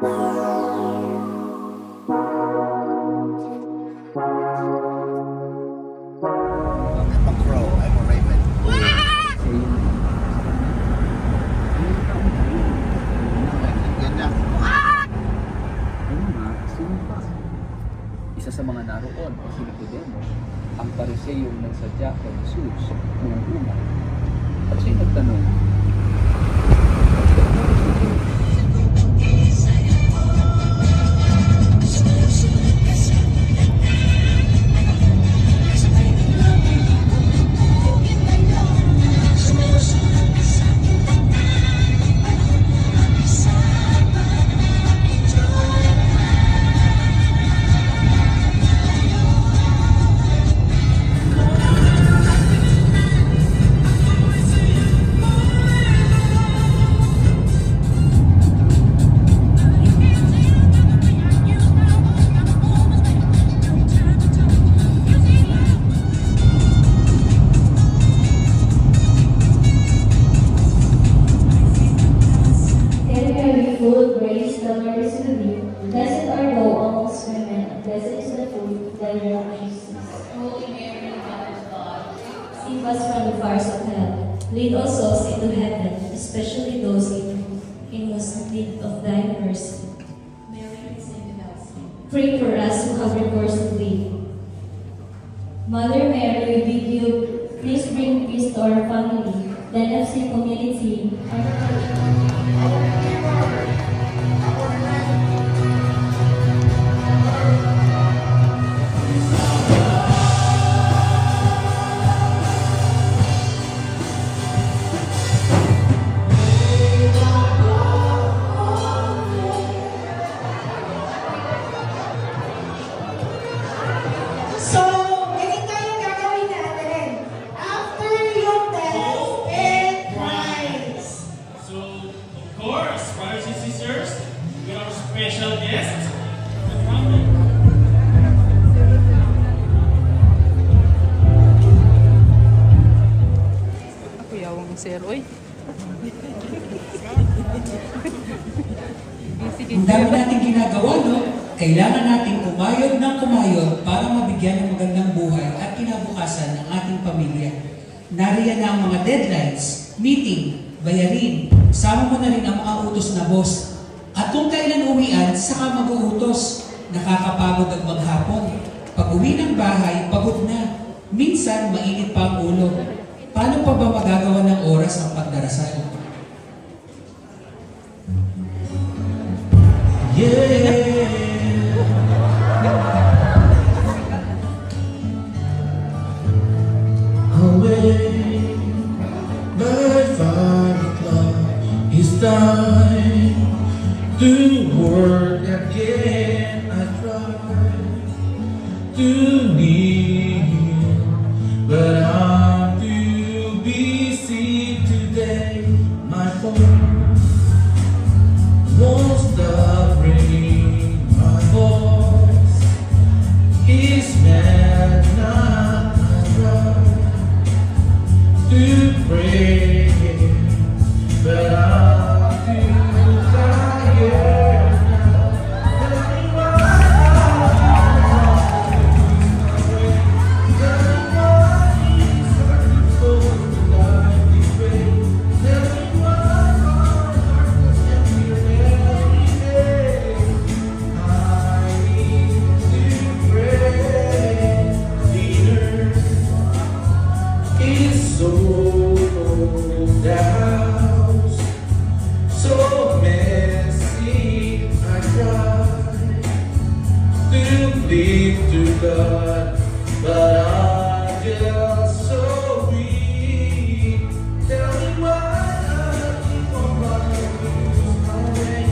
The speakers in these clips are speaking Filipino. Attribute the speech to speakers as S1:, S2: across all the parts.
S1: Isa sa mga naroon ay si Nicodemo, ang Pariseyong nagsadya kay Jesus noong una. At siya'y nagtanong,
S2: save us from the fires of hell. Lead all souls into heaven, especially those in most need of thy mercy. Mary, Saint Elsie, pray for us who have recourse to thee. Mother Mary, we bid you, please bring peace to our family, the NFC community,
S3: special guest.
S4: Ako yawang sir, oy.
S5: Ang dami natin ginagawa, no? Kailangan natin kumayod ng kumayod para mabigyan ng magandang buhay at kinabukasan ng ating pamilya. Nariyan na ang mga deadlines, meeting, bayarin, sama mo na rin ang mga utos na boss. At kung kailan uwian, saka mag-uutos. Nakakapagod ang maghapon. Pag uwi ng bahay, pagod na. Minsan, mainit pa ang ulo. Paano pa ba magagawa ng oras ang pagdarasal? Yeah!
S6: Away by 5 o'clock, it's time to work again. I try to leave, but I'm too busy today. My phone won't stop ringing. My voice is mad now. I try to pray, but I'm too tired now. Tell me why it's hard to hold the light this way. Tell me why my heart is empty every day. I need to pray. Dinner is so cold, the house so messy. I try to live to God, but I'm just so weak. Tell me why I keep on running my way.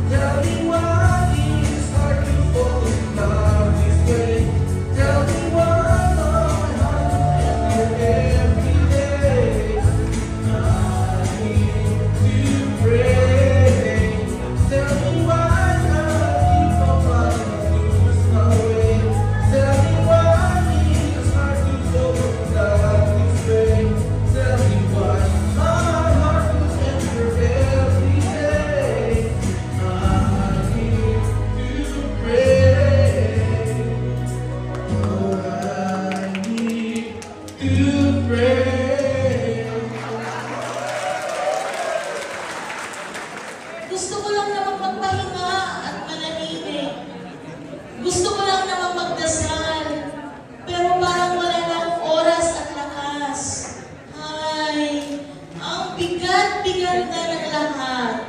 S6: Tell me why it's hard to fall in love this way. Tell me why my heart is every day. I need to pray. Tell me why I keep on running, lose my way. Tell me
S3: ko lang naman magpahinga at mananimik. Gusto ko lang naman magdasal. Pero parang wala na akong oras at lakas. Ay, ang bigat-bigat na ng lahat.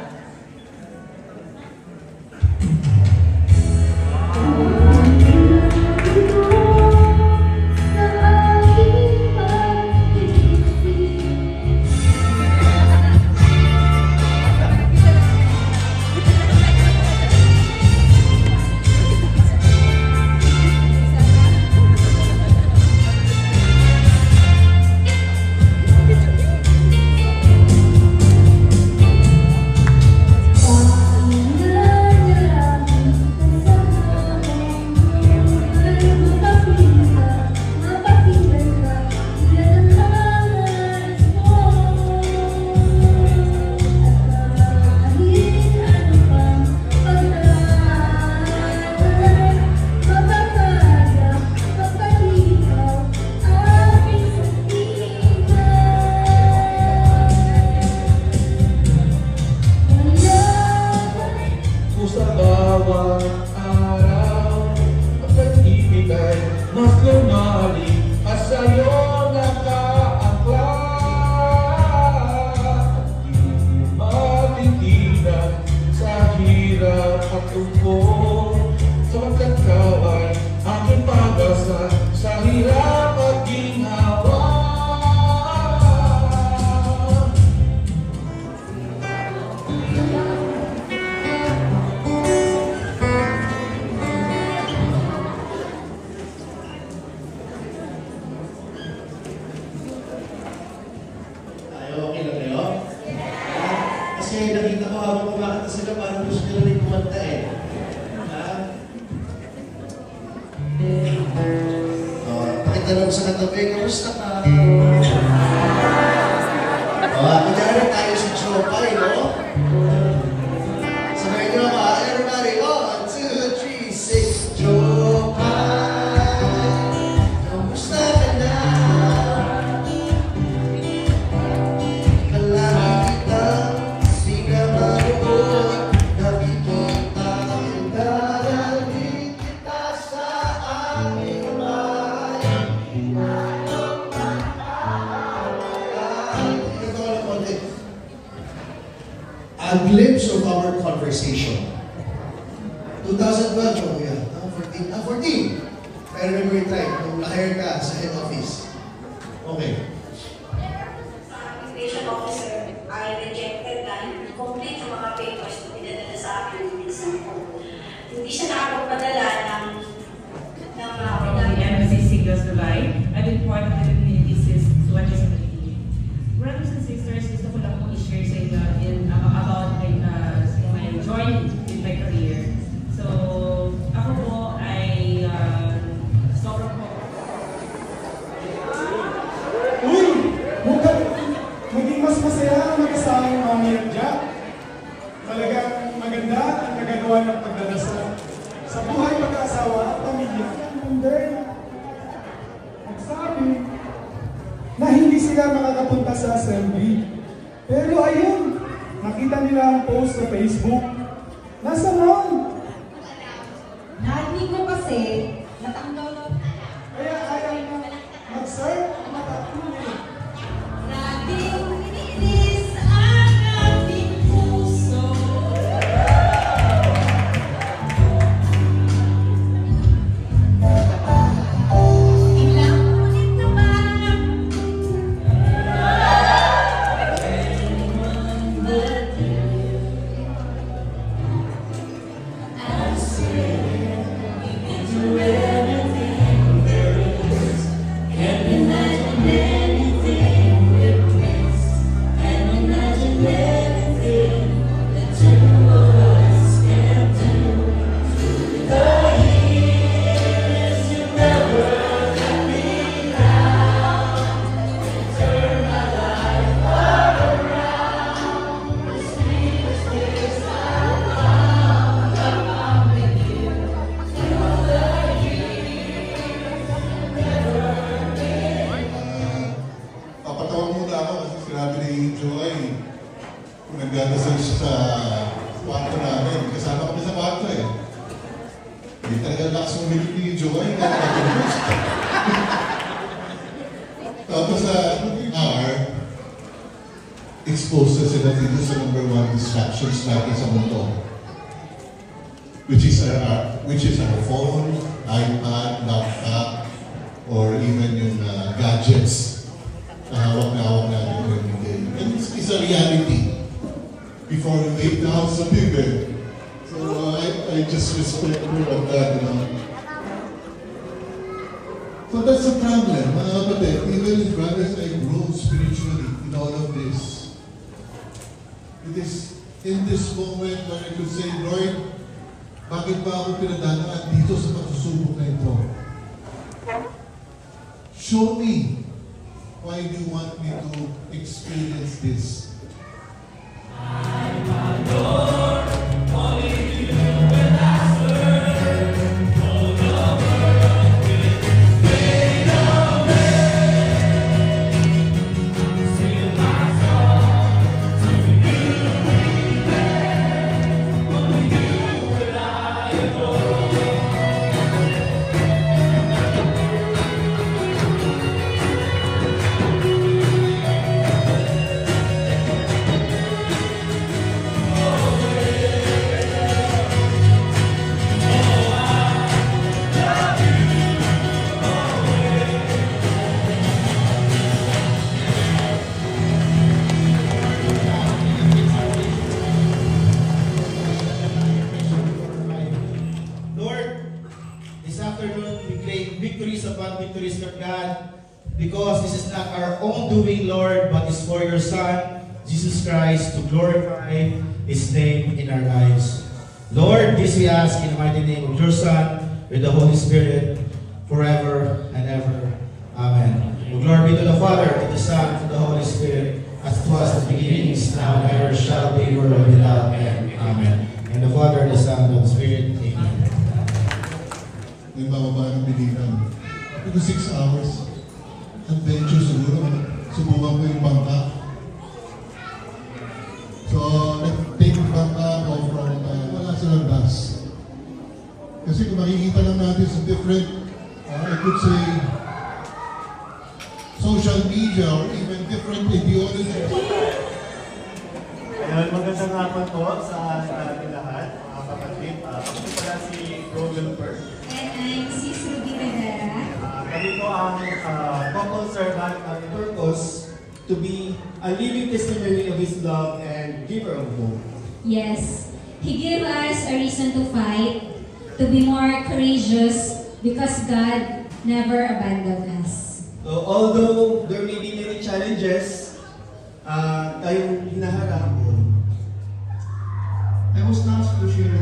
S6: Sa bawat araw, ang pag-ibig ay mas lumali at sa'yo nakaakla. Di matitigan sa hirap at tungkol, sapagkat ikaw ay aking pag-asa sa hirap at ginhawa.
S4: Okay na kayo? Kasi nakita ko habang kumakanta sila, parang gusto nila rin kumanta eh. Pakitanong sa katabi, kamusta ka? Kunyari tayo sa Chopay, no? Sabay nyo ba? Everybody, 1, 2, 3, 6, Chopay! Kamusta ka na? A glimpse of our conversation. 2012, oh yeah, 14. 14. I remember it right, nung na-hire ka sa head office. Okay.
S7: Immigration officer, I rejected na complete yung mga papers na pinadala sa akin ng minsan ko. Hindi siya nakapagpadala ng
S8: the embassy signals Dubai. I've been part of the community since 2017. Brothers and sisters, gusto ko lang kong i-share sa inyo about my journey in my career. So, ako po ay sobrang po.
S9: Uy! Maging mas masaya ang mag-asama ng Mami at Jack. Talagang maganda ang nagagawa ng pagdadasal. Sa buhay mag-asawa at pamilya, nagsabi na hindi sila makakapunta sa assembly. Pero ayun, nakita nila ang post sa Facebook. Nasa mall.
S10: Narinig ko kasi, natanggaw na.
S9: Kaya ayaw na mag-serve at makatulog.
S10: Nating inilis ang ating puso. Ilang ulit naman.
S11: responsibility ni Joy na tapos R, exposes sila dito sa number 1 distractions natin sa mundo. Which is our phone, iPad, laptop, or even yung gadgets na hawak natin every day. And it's a reality. Before we make the house a bigger. So I just respect her on that, you know. So that's the problem, mga kapatid. Even as brothers, I grow spiritually in all of this. It is in this moment where I could say, Lord, bakit ba ako pinadaan dito sa pagsusubok na ito? Show me why do you want me to experience this. I'm my Lord, only you will I serve. All the world will fade away. Sing my song to you, only you will I adore.
S12: Victories of God, because this is not our own doing, Lord, but it's for your Son, Jesus Christ, to glorify His name in our lives. Lord, this we ask in the mighty name of your Son, with the Holy Spirit, forever and ever. Amen. Glory be to the Father, to the Son, to the Holy Spirit, as it was in the beginning, is now, and ever shall be, world without end. Amen. And the Father, the Son, and the Spirit. Amen.
S11: May bababa ng biliran. Ito 6 hours. Adventure siguro. Subukan ko yung bangka. So, nag-take yung bangka ako from wala silang bus. Kasi kung makikita lang natin sa different, I could say, social media or even different ideologies.
S13: Ayun, magandang hapon po sa ating lahat, mga kapatid. Ako pala si Google First.
S2: And I'm Sis Ruby Rivera.
S13: Kami po ang vocal servant ang purpose to be a living testimony of His love and giver of hope.
S2: Yes, He gave us a reason to fight, to be more courageous, because God never abandoned us.
S13: So, although there may be many challenges tayong hinaharap,
S11: I was asked to share